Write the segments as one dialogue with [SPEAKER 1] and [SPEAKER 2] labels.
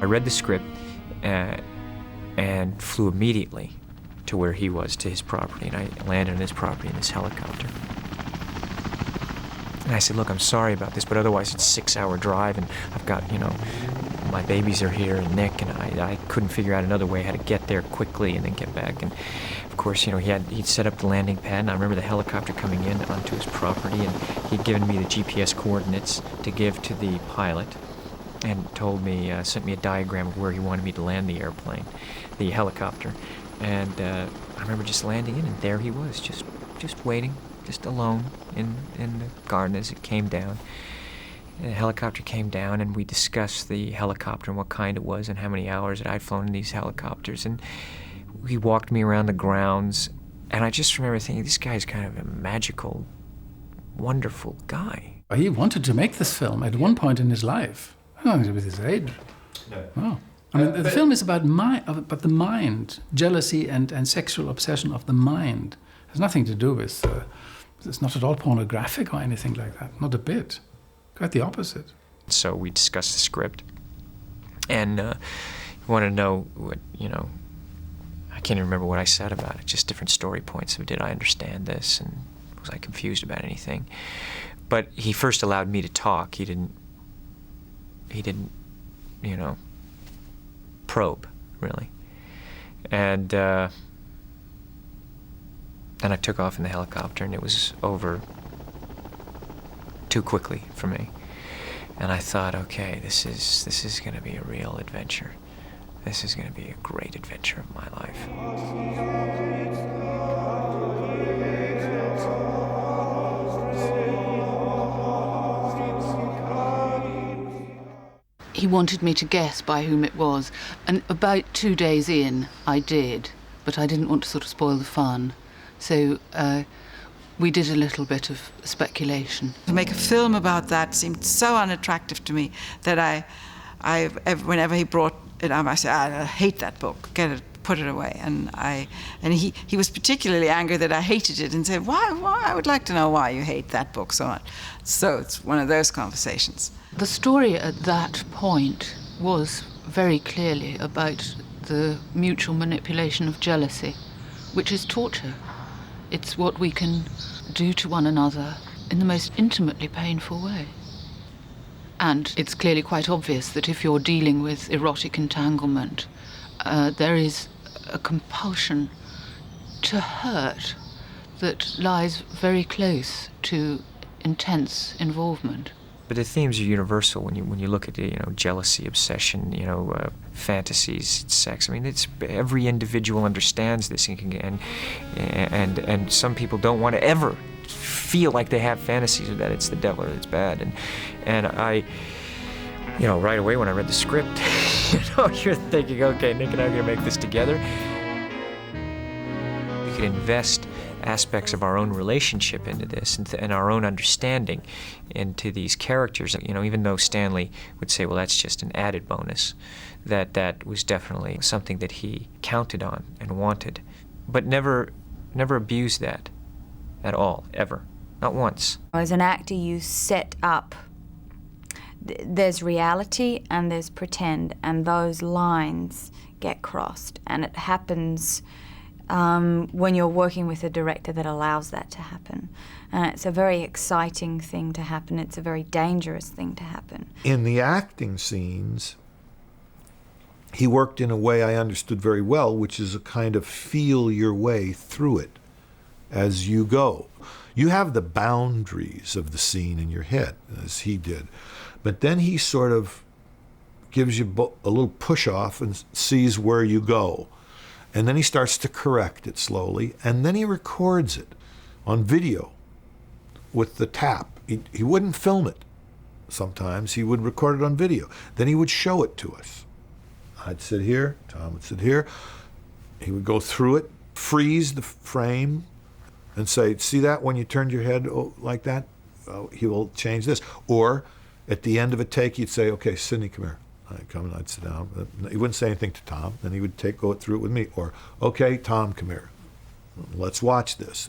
[SPEAKER 1] I read the script and flew immediately to where he was, to his property, and I landed on his property in this helicopter. And I said, look, I'm sorry about this, but otherwise it's a 6-hour drive, and I've got, my babies are here, and Nick, and I couldn't figure out another way how to get there quickly and then get back. And of course, he'd set up the landing pad, and I remember the helicopter coming in onto his property, and he'd given me the GPS coordinates to give to the pilot, and sent me a diagram of where he wanted me to land the airplane, the helicopter. And I remember just landing in, and there he was, just waiting, just alone in the garden as it came down. And the helicopter came down, and we discussed the helicopter and what kind it was and how many hours that I'd flown in these helicopters. And he walked me around the grounds, and I just remember thinking, this guy's kind of a magical, wonderful guy.
[SPEAKER 2] He wanted to make this film at one point in his life. I don't know, with his age.
[SPEAKER 3] No.
[SPEAKER 2] Oh. I mean, the film is about the mind, jealousy and sexual obsession of the mind. It has nothing to do with, it's not at all pornographic or anything like that, not a bit. Quite the opposite.
[SPEAKER 1] So we discussed the script, and he wanted to know what, I can't even remember what I said about it, just different story points of did I understand this and was I confused about anything. But he first allowed me to talk. He didn't, probe, really. And then I took off in the helicopter, and it was over too quickly for me. And I thought, okay, this is going to be a real adventure. This is going to be a great adventure of my life.
[SPEAKER 4] He wanted me to guess by whom it was, and about 2 days in, I did, but I didn't want to sort of spoil the fun. So we did a little bit of speculation.
[SPEAKER 5] To make a film about that seemed so unattractive to me that whenever he brought it up, I said, I hate that book, get it, put it away. And he was particularly angry that I hated it and said, why? I would like to know why you hate that book so much. So it's one of those conversations.
[SPEAKER 4] The story at that point was very clearly about the mutual manipulation of jealousy, which is torture. It's what we can do to one another in the most intimately painful way. And it's clearly quite obvious that if you're dealing with erotic entanglement, there is a compulsion to hurt that lies very close to intense involvement.
[SPEAKER 1] But the themes are universal when you look at jealousy, obsession, fantasies, sex. I mean, it's every individual understands this, and some people don't want to ever feel like they have fantasies or that it's the devil or it's bad. And I, right away when I read the script, you're thinking, okay, Nick and I are going to make this together. We could invest aspects of our own relationship into this and our own understanding into these characters. Even though Stanley would say, well, that's just an added bonus, that was definitely something that he counted on and wanted, but never abused that at all, ever, not once.
[SPEAKER 6] As an actor, you set up, there's reality and there's pretend, and those lines get crossed, and it happens when you're working with a director that allows that to happen. And it's a very exciting thing to happen. It's a very dangerous thing to happen.
[SPEAKER 3] In the acting scenes, he worked in a way I understood very well, which is a kind of feel your way through it as you go. You have the boundaries of the scene in your head, as he did. But then he sort of gives you a little push-off and sees where you go. And then he starts to correct it slowly, and then he records it on video with the tap. He wouldn't film it sometimes. He would record it on video. Then he would show it to us. I'd sit here, Tom would sit here. He would go through it, freeze the frame, and say, see that when you turned your head like that? He will change this. Or at the end of a take, he'd say, okay, Sidney, come here. I'd come and I'd sit down. He wouldn't say anything to Tom. Then he would go through it with me. Or, okay, Tom, come here. Let's watch this.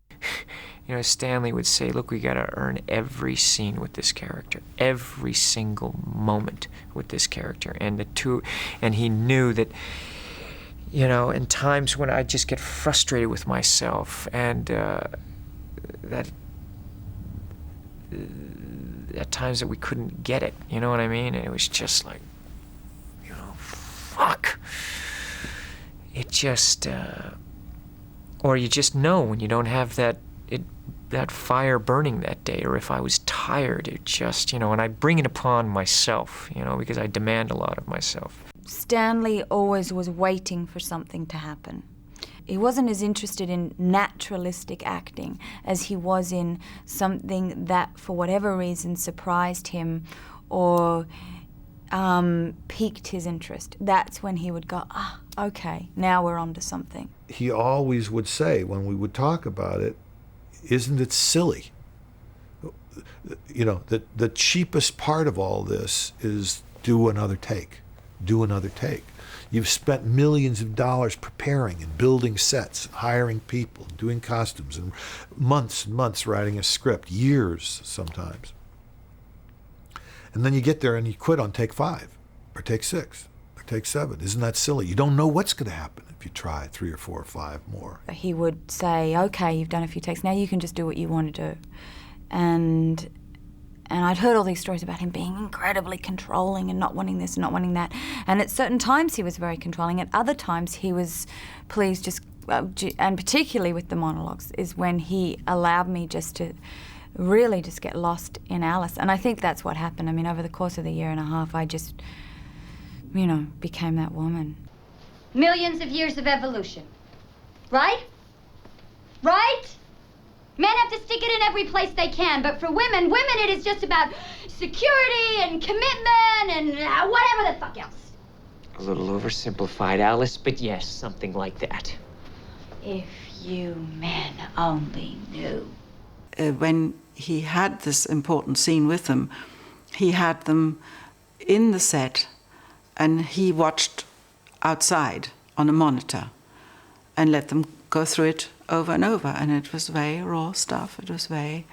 [SPEAKER 1] you know, Stanley would say, look, we got to earn every scene with this character, every single moment with this character. And he knew that, you know, in times when I just get frustrated with myself, and that at times that we couldn't get it, you know what I mean? And it was just like, you know, fuck. It just, or you just know when you don't have that fire burning that day, or if I was tired, it just, you know, and I bring it upon myself, you know, because I demand a lot of myself.
[SPEAKER 6] Stanley always was waiting for something to happen. He wasn't as interested in naturalistic acting as he was in something that, for whatever reason, surprised him or piqued his interest. That's when he would go, okay, now we're onto something.
[SPEAKER 3] He always would say, when we would talk about it, isn't it silly? You know, the cheapest part of all this is do another take. Do another take. You've spent millions of dollars preparing and building sets, hiring people, doing costumes, and months writing a script, years sometimes. And then you get there and you quit on take 5, or take 6, or take 7. Isn't that silly? You don't know what's going to happen if you try 3 or 4 or 5 more.
[SPEAKER 6] He would say, okay, you've done a few takes, now you can just do what you want to do. And I'd heard all these stories about him being incredibly controlling and not wanting this and not wanting that. And at certain times he was very controlling. At other times he was, please just, and particularly with the monologues, is when he allowed me just to really just get lost in Alice. And I think that's what happened. I mean, over the course of the year and a half, I just, you know, became that woman.
[SPEAKER 7] Millions of years of evolution. Right? Right? Men have to stick it in every place they can, but for women it is just about security and commitment and whatever the fuck else.
[SPEAKER 8] A little oversimplified, Alice, but yes, something like that.
[SPEAKER 7] If you men only knew.
[SPEAKER 5] When he had this important scene with them, he had them in the set and he watched outside on a monitor and let them go through it over and over, and it was very raw stuff. It was very,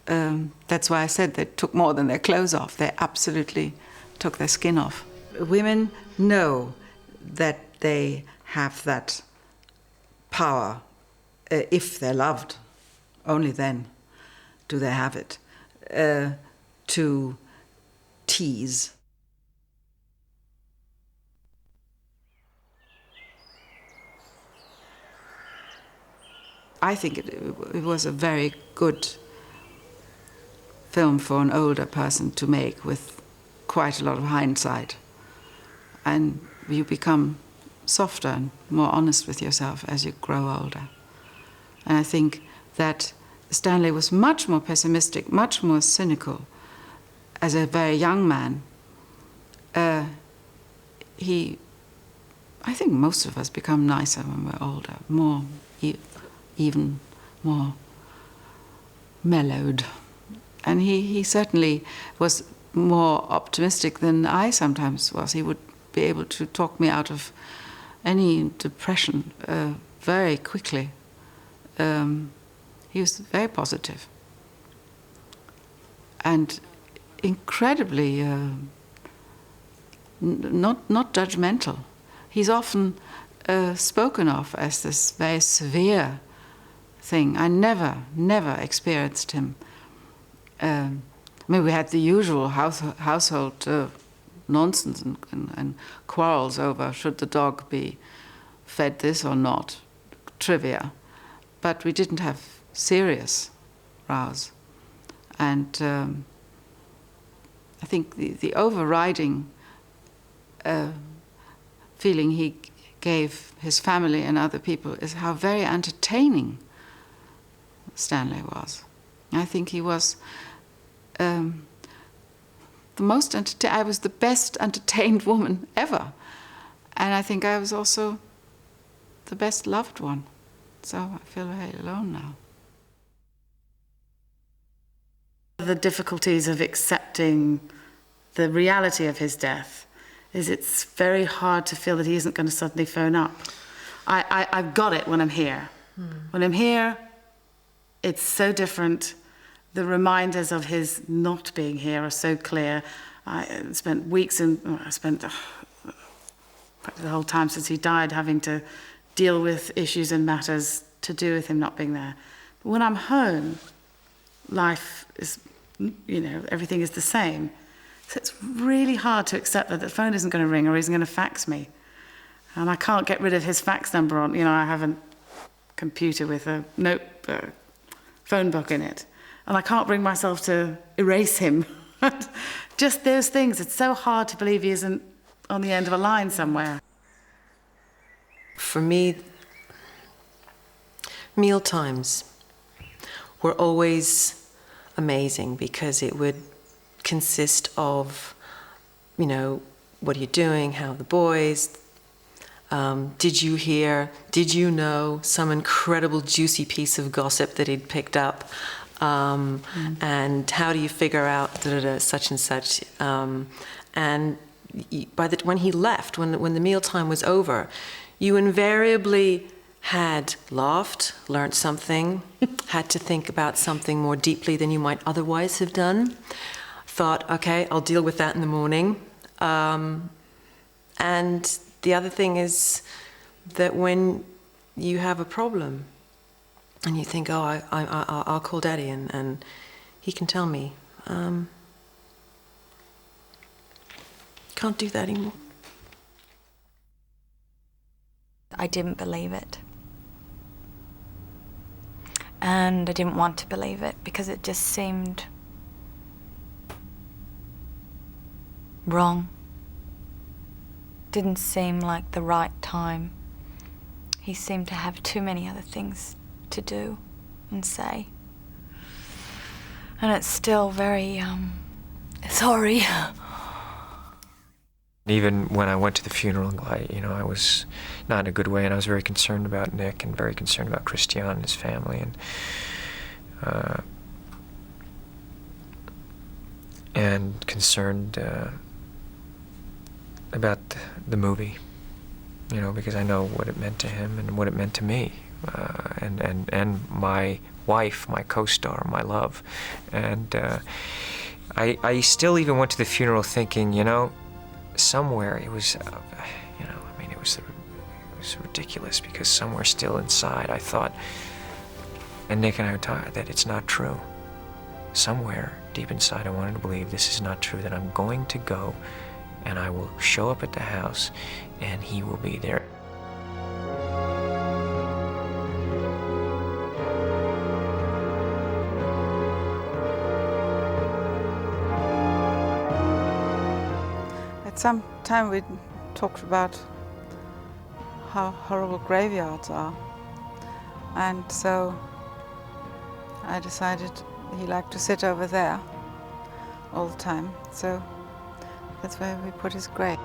[SPEAKER 5] that's why I said they took more than their clothes off. They absolutely took their skin off. Women know that they have that power if they're loved. Only then do they have it, to tease. I think it was a very good film for an older person to make with quite a lot of hindsight. And you become softer and more honest with yourself as you grow older. And I think that Stanley was much more pessimistic, much more cynical as a very young man. I think most of us become nicer when we're older, more even more mellowed. And he certainly was more optimistic than I sometimes was. He would be able to talk me out of any depression very quickly. He was very positive and incredibly not judgmental. He's often spoken of as this very severe thing. I never experienced him. I mean, we had the usual household nonsense and quarrels over should the dog be fed this or not, trivia. But we didn't have serious rows. And I think the overriding feeling he gave his family and other people is how very entertaining Stanley was. I think he was the most I was the best entertained woman ever. And I think I was also the best loved one. So I feel very alone now.
[SPEAKER 9] The difficulties of accepting the reality of his death is it's very hard to feel that he isn't going to suddenly phone up. I've got it when I'm here. When I'm here, it's so different. The reminders of his not being here are so clear. I spent weeks I spent the whole time since he died having to deal with issues and matters to do with him not being there. But when I'm home, life is, everything is the same. So it's really hard to accept that the phone isn't going to ring or he's going to fax me. And I can't get rid of his fax number on, I have a computer with a phone book in it. And I can't bring myself to erase him. Just those things. It's so hard to believe he isn't on the end of a line somewhere.
[SPEAKER 10] For me, meal times were always amazing because it would consist of, what are you doing? How are the boys? Did you know some incredible juicy piece of gossip that he'd picked up? And how do you figure out such and such? And when he left, when the mealtime was over, you invariably had laughed, learned something, had to think about something more deeply than you might otherwise have done, thought, okay, I'll deal with that in the morning. And the other thing is that when you have a problem and you think, oh, I'll call Daddy and he can tell me, can't do that anymore.
[SPEAKER 6] I didn't believe it. And I didn't want to believe it because it just seemed wrong. Didn't seem like the right time. He seemed to have too many other things to do and say. And it's still very, sorry.
[SPEAKER 1] Even when I went to the funeral, I was not in a good way, and I was very concerned about Nick and very concerned about Christian and his family, and concerned about the movie, because I know what it meant to him and what it meant to me, and my wife, my co-star, my love, and I still even went to the funeral thinking, somewhere it was, it was ridiculous because somewhere still inside I thought, and Nick and I were talking, that it's not true. Somewhere deep inside I wanted to believe this is not true, that I'm going to go and I will show up at the house and he will be there.
[SPEAKER 5] At some time we talked about how horrible graveyards are, and so I decided he liked to sit over there all the time, so that's where we put his grave.